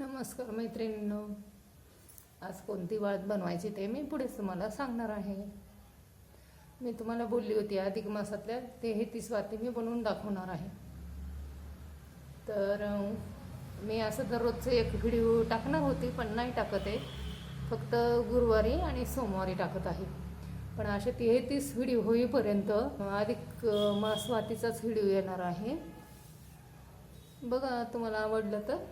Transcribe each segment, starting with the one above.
नमस्कार मैत्रिणींनो, आज कोणती वात बनवायची ते मी पुढेच तुम्हाला सांगणार आहे. मी तुम्हाला बोलली होती अधिक मासातल्या 33 वाती मी बनवून दाखवणार आहे. तर मी असं दररोजचं एक व्हिडिओ टाकणार होती, पण नाही टाकत आहे. फक्त गुरुवारी आणि सोमवारी टाकत आहे. पण असे 33 व्हिडिओ होईपर्यंत अधिक मास वातीचाच व्हिडिओ येणार आहे. बघा, तुम्हाला आवडलं तर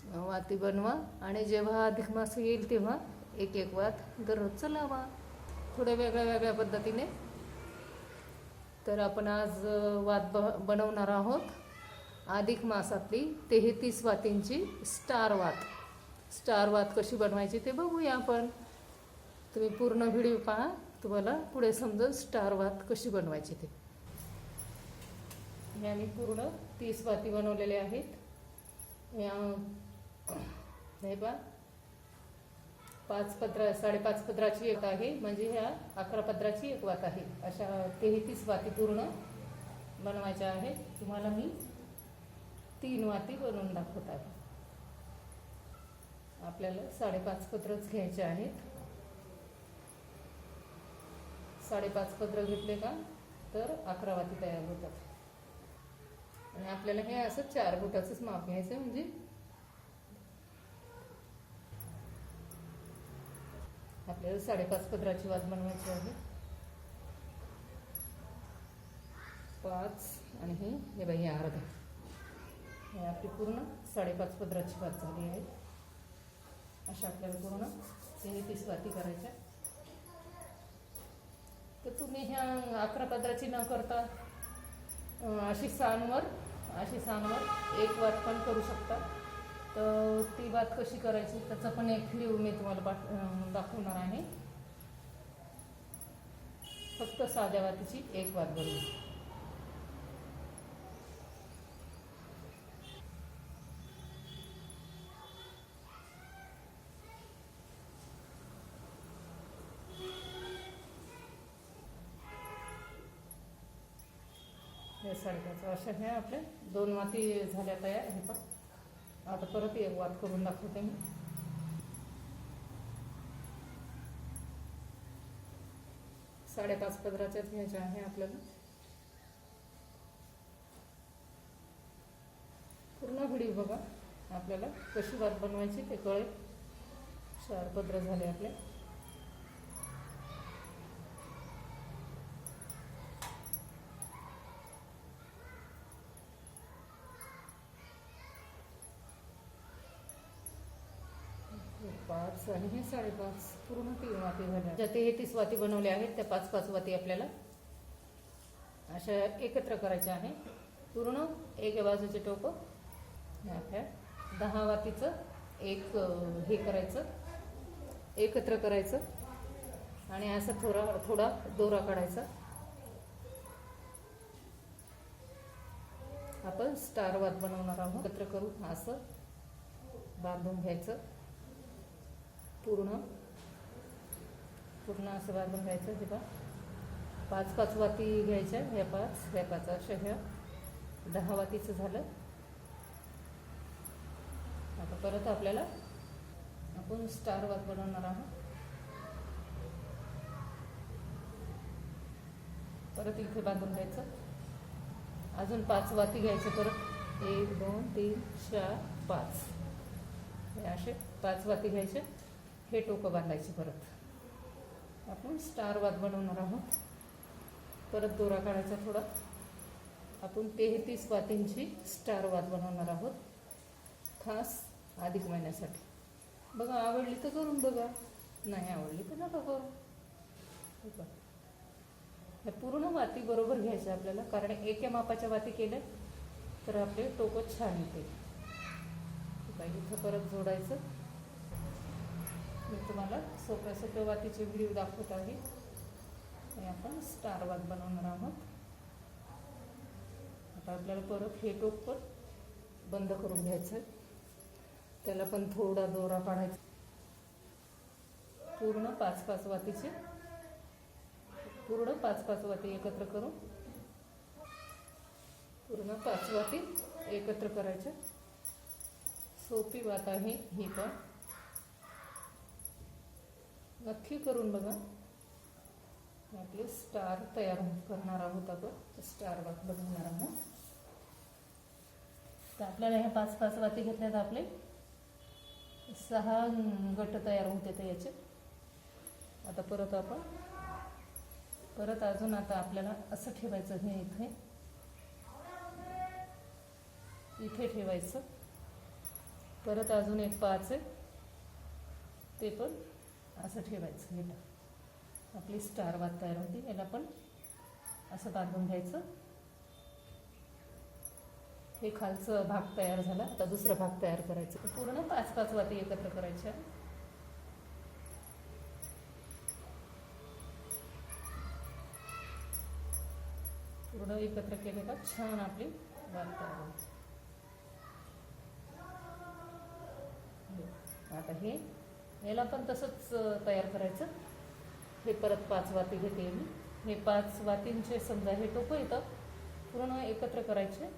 वाती बनवा आणि जेव्हा अधिक मास येईल तेव्हा एक एक वात दररोजचं लावा, थोड्या वेगळ्या वेगळ्या पद्धतीने. तर आपण आज वात बनवणार आहोत अधिक मासातली 33 वातींची स्टार वात. स्टार वात कशी बनवायची ते बघूया आपण. तुम्ही पूर्ण व्हिडिओ पहा, तुम्हाला पुढे समजेल स्टार वात कशी बनवायची ते. मी पूर्ण 30 वाती बनवलेल्या आहेत. हे पहा, 5 पत्रा 5.5 पत्राची एक आहे, म्हणजे ह्या 11 पत्राची एक वात आहे. अशा 33 वाती पूर्ण बनवायच्या आहेत. तुम्हाला मी 3 वाती बनवून दाखवत आहे. आपल्याला 5.5 पत्रच घ्यायचे आहेत. 5.5 पत्र घेतले का तर 11 वाती तयार होतात. आणि आपल्याला हे असं 4 बोटाचंच माप घ्यायचं, म्हणजे आपल्याला 5.5 पत्राची वात बनवायची आहे. 5 आणि हे बाई अर्धा. हे आपली पूर्ण 5.5 पत्राची वात झाली आहे. अशा आपल्याला पूर्ण 33 वाती करायच्या. तर तुम्ही ह्या 11 पत्राची न करता अशी सांवर एक वात पण करू शकता. तर ती वात कशी करायची त्याचा पण एक व्हिडिओ मी तुम्हाला दाखवणार आहे. फक्त साध्या वातीची एक वात बनवू. हे 5.5 अशा ह्या आपल्या 2 वाती झाल्या तयार. हे पण आता परत एक वात करून दाखवते मी. साडेपाच पदराच्याच घ्यायच्या आहे आपल्याला. पूर्ण व्हिडिओ बघा, आपल्याला कशी वात बनवायची ते कळेल. 4 पदर झाले आपले. पाच आणि हे 5.5 पूर्ण 3 वाती झाल्या. ज्या 33 वाती बनवल्या आहेत त्या 5-5 वाती आपल्याला अशा एकत्र करायच्या आहे. पूर्ण एका बाजूचे टोकं आपल्या 10 वातीचं एक हे करायचं, एकत्र करायचं आणि असं थोडा दोरा काढायचा. आपण स्टार वात बनवणार आहोत. एकत्र करून असं बांधून घ्यायचं. पूर्ण असं बांधून घ्यायचं. हे बघा, 5-5 वाती घ्यायच्या. ह्या 5 अशा ह्या 10 वातीचं झालं. आता परत आपल्याला आपण स्टार वात बनवणार आहोत. परत इथे बांधून घ्यायचं. अजून 5 वाती घ्यायचे. परत 1 2 3 4 5 हे असे 5 वाती घ्यायचे. हे टोकं बांधायचे. परत आपण स्टार वात बनवणार आहोत. परत दोरा काढायचा थोडा. आपण 33 वातींची स्टार वात बनवणार आहोत, खास अधिक महिन्यासाठी. बघा, आवडली तर करून बघा, नाही आवडली तर नका करू. ह्या पूर्ण वाती बरोबर घ्यायच्या आपल्याला, कारण एका मापाच्या वाती केल्या तर आपले टोकं छान येते. इथं परत जोडायचं. मी तुम्हाला सोप्या वातीचे व्हिडिओ दाखवत आहे. आणि आपण स्टार वात बनवणार आहोत. आता आपल्याला परत हे टोक पण बंद करून घ्यायचं. त्याला पण थोडा दोरा काढायचा. पूर्ण 5-5 वातीचे पूर्ण 5-5 वाती एकत्र करून पूर्ण 5 वाती एकत्र करायच्या. सोपी बात आहे ही पण, नक्की करून बघा. आपले स्टार तयार करणार आहोत आपण, स्टार वात बनवणार आहोत. तर आपल्याला ह्या 5-5 वाती घेतल्यात, आपले 6 गट तयार होते ते याचे. आता परत अजून आता आपल्याला असं ठेवायचं, हे इथे ठेवायचं. परत अजून एक 5 आहे, ते पण असं ठेवायचं. हे आपली स्टार वात तयार होती. याला पण असं बांधून घ्यायचं. हे खालचं भाग तयार झाला. आता दुसरा भाग तयार करायचा. पूर्ण 5-5 वाती एकत्र करायच्या. पूर्ण एकत्र केले का छान आपली वात तयार होते. आता याला पण तसंच तयार करायचं. हे परत 5 वाती घेते मी. हे 5 वातींचे समजा हे टोकं येतं, पूर्ण एकत्र करायचे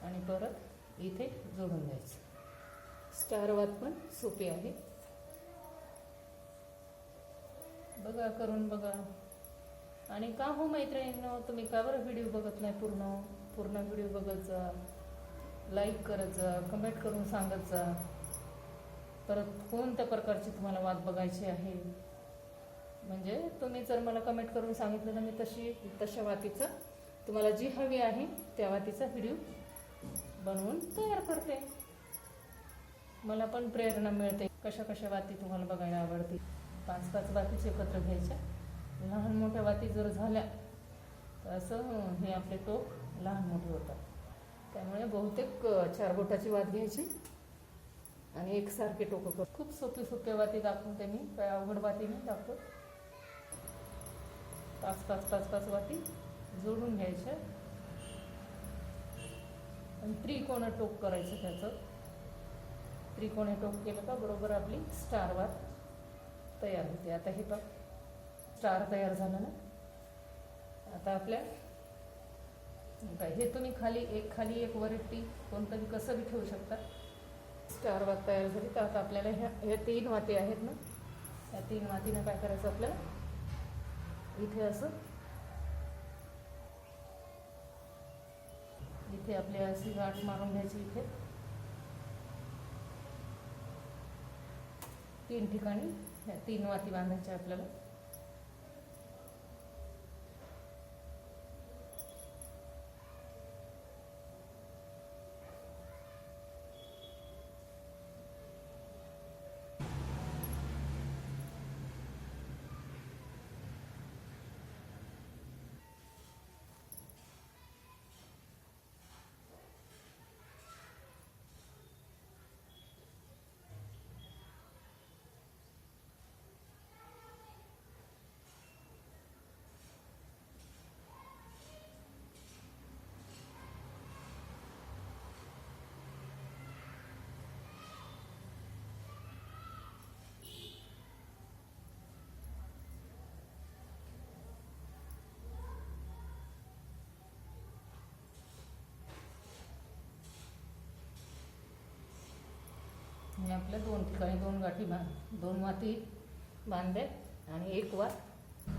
आणि परत इथे जोडून द्यायचं. स्टार वात पण सोपी आहे, बघा करून बघा. आणि का हो मैत्रिणींनो, तुम्ही का बरं व्हिडिओ बघत नाही? पूर्ण व्हिडिओ बघत जा, लाईक करत जा, कमेंट करून सांगत जा. परत कोणत्या प्रकारची तुम्हाला वात बघायची आहे, म्हणजे तुम्ही जर मला कमेंट करून सांगितलं तर मी तशा वातीचं तुम्हाला जी हवी आहे त्या वातीचा व्हिडिओ बनवून तयार करते. मला पण प्रेरणा मिळते कशा वाती तुम्हाला बघायला आवडते. 5-5 वातीच एकत्र घ्यायच्या. लहान मोठ्या वाती जर झाल्या तर असं हे आपले टोक लहान मोठे होतात. त्यामुळे बहुतेक 4 बोटाची वात घ्यायची आणि एकसारखे टोकं कर. खूप सोपे वाती दाखवते मी, काय अवघड वाती नाही दाखवत. 5-5 वाती जोडून घ्यायच्या आणि त्रिकोणी टोक करायचं त्याचं. त्रिकोणी टोक केलं का बरोबर आपली स्टार वात तयार होते. आता हे बघ स्टार तयार झालं ना. आता आपल्या हे तुम्ही खाली एक वरती कोणतंही कसं बी ठेवू शकता. स्टार वात तयार झाली. तर आता आपल्याला ह्या 3 वाती आहेत ना, त्या 3 वातीनं काय करायचं आपल्याला, इथे असं इथे आपली अशी गाठ मारून घ्यायची. इथे 3 ठिकाणी ह्या 3 वाती बांधायच्या आपल्याला. आणि आपल्या 2 ठिकाणी 2 गाठी 2 वाती बांधल्या आणि एक वात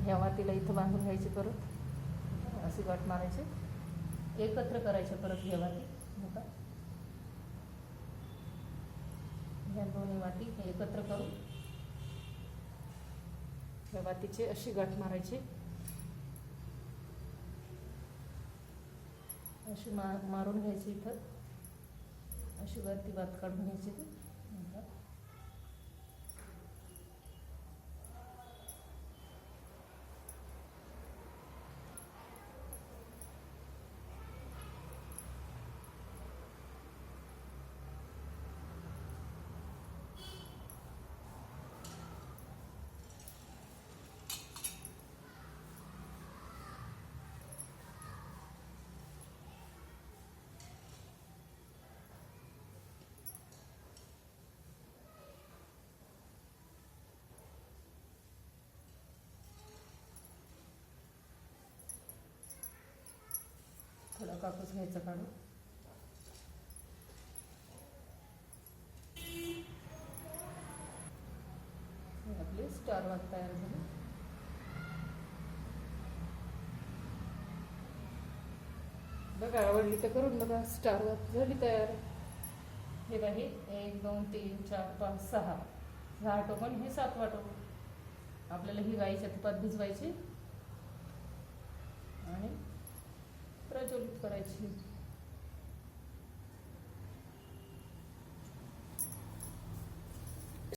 ह्या वातीला इथं बांधून घ्यायची. परत अशी गाठ मारायची, एकत्र करायचे परत ह्या वाती. बघा ह्या 2 वाती एकत्र करून ह्या वातीची अशी गाठ मारायची. अशी मारून घ्यायची. इथं अशी वरती वात काढून घ्यायची. थोडा कापूस घ्यायचा काढून. वात तयार झाली. बघा आवडली तर करून बघा. स्टार वात झाली तयार. हे बघा, 1 2 3 4 5 6 6 टोकन, हे 7वा टोकन. आपल्याला ही गाईच्या तुपात भिजवायची आणि प्रज्वलित करायची.